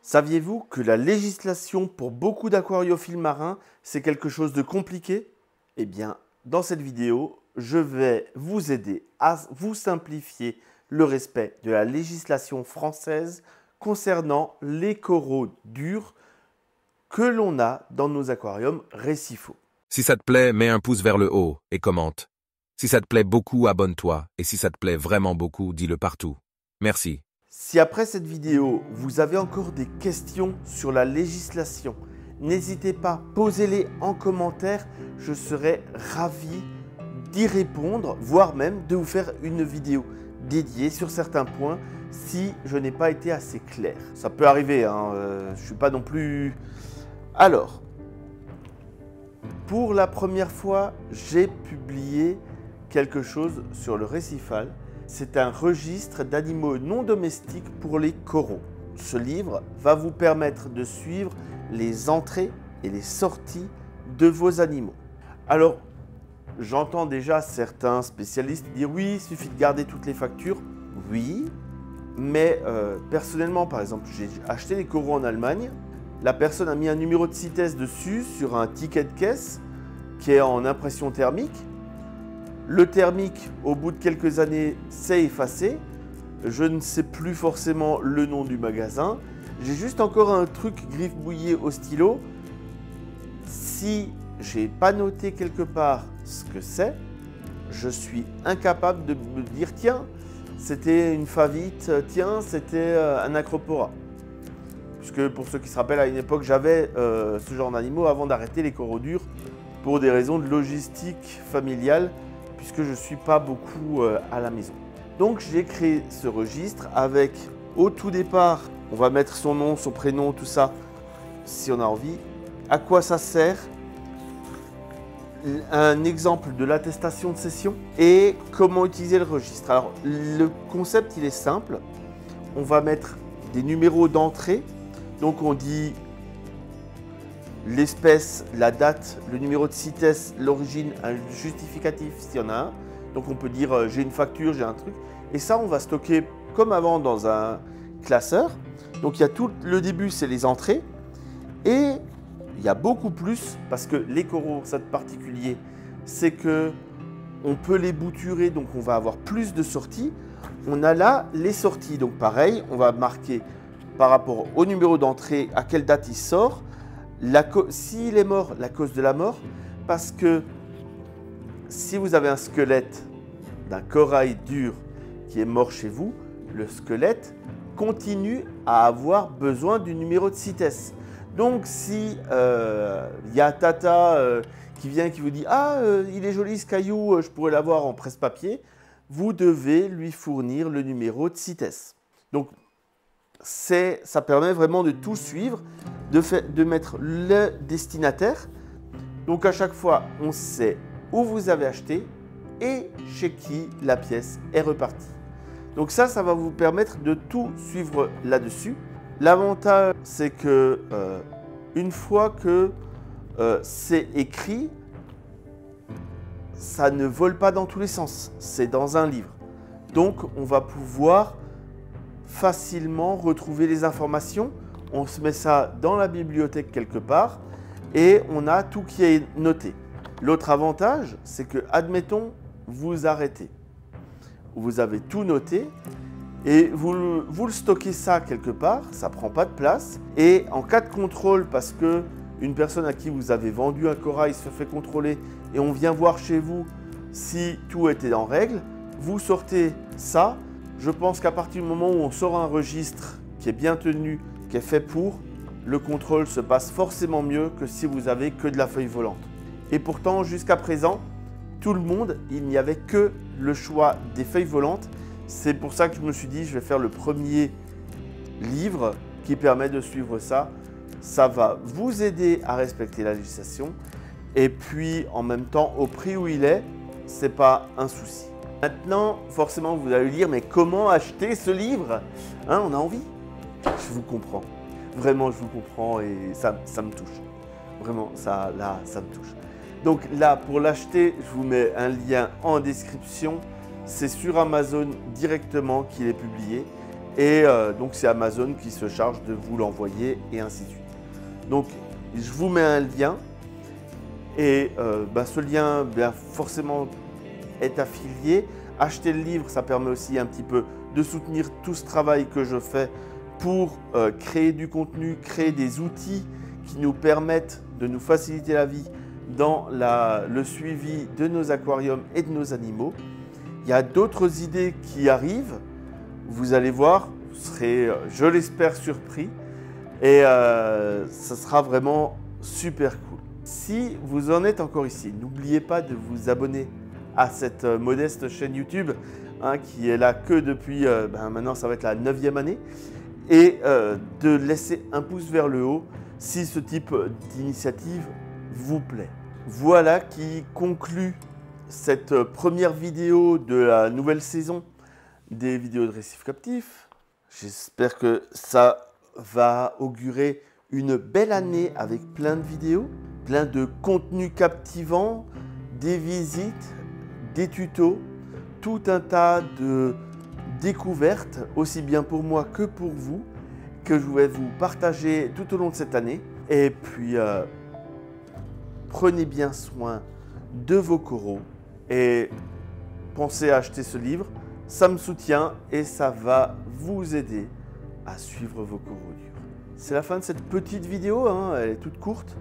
Saviez-vous que la législation pour beaucoup d'aquariophiles marins, c'est quelque chose de compliqué? Eh bien, dans cette vidéo, je vais vous aider à vous simplifier le respect de la législation française concernant les coraux durs que l'on a dans nos aquariums récifaux. Si ça te plaît, mets un pouce vers le haut et commente. Si ça te plaît beaucoup, abonne-toi. Et si ça te plaît vraiment beaucoup, dis-le partout. Merci. Si après cette vidéo, vous avez encore des questions sur la législation, n'hésitez pas, posez-les en commentaire. Je serai ravi d'y répondre, voire même de vous faire une vidéo dédiée sur certains points si je n'ai pas été assez clair. Ça peut arriver, hein, je ne suis pas non plus... Alors, pour la première fois, j'ai publié quelque chose sur le récifal. C'est un registre d'animaux non domestiques pour les coraux. Ce livre va vous permettre de suivre les entrées et les sorties de vos animaux. Alors, j'entends déjà certains spécialistes dire oui, il suffit de garder toutes les factures. Oui, mais personnellement, par exemple, j'ai acheté des coraux en Allemagne. La personne a mis un numéro de CITES dessus sur un ticket de caisse qui est en impression thermique. Le thermique, au bout de quelques années, s'est effacé. Je ne sais plus forcément le nom du magasin. J'ai juste encore un truc griffe bouillée au stylo. Si j'ai pas noté quelque part ce que c'est, je suis incapable de me dire tiens, c'était une favite, tiens, c'était un acropora. Puisque pour ceux qui se rappellent, à une époque, j'avais ce genre d'animaux avant d'arrêter les coraux durs pour des raisons de logistique familiale, puisque je ne suis pas beaucoup à la maison. Donc j'ai créé ce registre avec, au tout départ, on va mettre son nom, son prénom, tout ça, si on a envie. À quoi ça sert? Un exemple de l'attestation de cession et comment utiliser le registre. Alors le concept il est simple, on va mettre des numéros d'entrée, donc on dit l'espèce, la date, le numéro de CITES, l'origine, un justificatif s'il y en a un. Donc on peut dire j'ai une facture, j'ai un truc. Et ça on va stocker comme avant dans un classeur. Donc il y a tout le début, c'est les entrées. Et il y a beaucoup plus parce que les coraux, ça de particulier, c'est que on peut les bouturer, donc on va avoir plus de sorties. On a là les sorties, donc pareil, on va marquer par rapport au numéro d'entrée, à quelle date il sort. S'il est mort, la cause de la mort, parce que si vous avez un squelette d'un corail dur qui est mort chez vous, le squelette continue à avoir besoin du numéro de CITES. Donc si y a Tata qui vient et qui vous dit « Ah, il est joli ce caillou, je pourrais l'avoir en presse-papier », vous devez lui fournir le numéro de CITES. Donc ça permet vraiment de tout suivre, de mettre le destinataire. Donc à chaque fois, on sait où vous avez acheté et chez qui la pièce est repartie. Donc ça va vous permettre de tout suivre là-dessus. L'avantage, c'est que une fois que c'est écrit, ça ne vole pas dans tous les sens. C'est dans un livre. Donc on va pouvoir facilement retrouver les informations. On se met ça dans la bibliothèque quelque part et on a tout qui est noté. L'autre avantage, c'est que, admettons, vous arrêtez. Vous avez tout noté et vous le stockez ça quelque part, ça ne prend pas de place. Et en cas de contrôle, parce que une personne à qui vous avez vendu un corail se fait contrôler et on vient voir chez vous si tout était en règle, vous sortez ça. Je pense qu'à partir du moment où on sort un registre qui est bien tenu, qui est fait pour, le contrôle se passe forcément mieux que si vous avez que de la feuille volante. Et pourtant, jusqu'à présent, tout le monde, il n'y avait que le choix des feuilles volantes. C'est pour ça que je me suis dit, je vais faire le premier livre qui permet de suivre ça. Ça va vous aider à respecter la législation. Et puis, en même temps, au prix où il est, ce n'est pas un souci. Maintenant, forcément, vous allez lire, mais comment acheter ce livre? Hein, on a envie? Je vous comprends. Vraiment, je vous comprends et ça me touche. Vraiment, ça me touche. Donc là, pour l'acheter, je vous mets un lien en description. C'est sur Amazon directement qu'il est publié. Et donc c'est Amazon qui se charge de vous l'envoyer et ainsi de suite. Donc je vous mets un lien et ce lien forcément est affilié. Acheter le livre, ça permet aussi un petit peu de soutenir tout ce travail que je fais pour créer du contenu, créer des outils qui nous permettent de nous faciliter la vie dans le suivi de nos aquariums et de nos animaux. Il y a d'autres idées qui arrivent. Vous allez voir, vous serez, je l'espère, surpris et ça sera vraiment super cool. Si vous en êtes encore ici, n'oubliez pas de vous abonner à cette modeste chaîne YouTube qui est là que depuis, maintenant ça va être la 9e année, et de laisser un pouce vers le haut si ce type d'initiative vous plaît. Voilà qui conclut cette première vidéo de la nouvelle saison des vidéos de récifs captifs. J'espère que ça va augurer une belle année avec plein de vidéos, plein de contenus captivants, des visites, des tutos, tout un tas de découvertes, aussi bien pour moi que pour vous, que je vais vous partager tout au long de cette année. Et puis, prenez bien soin de vos coraux et pensez à acheter ce livre. Ça me soutient et ça va vous aider à suivre vos coraux durs. C'est la fin de cette petite vidéo, elle est toute courte.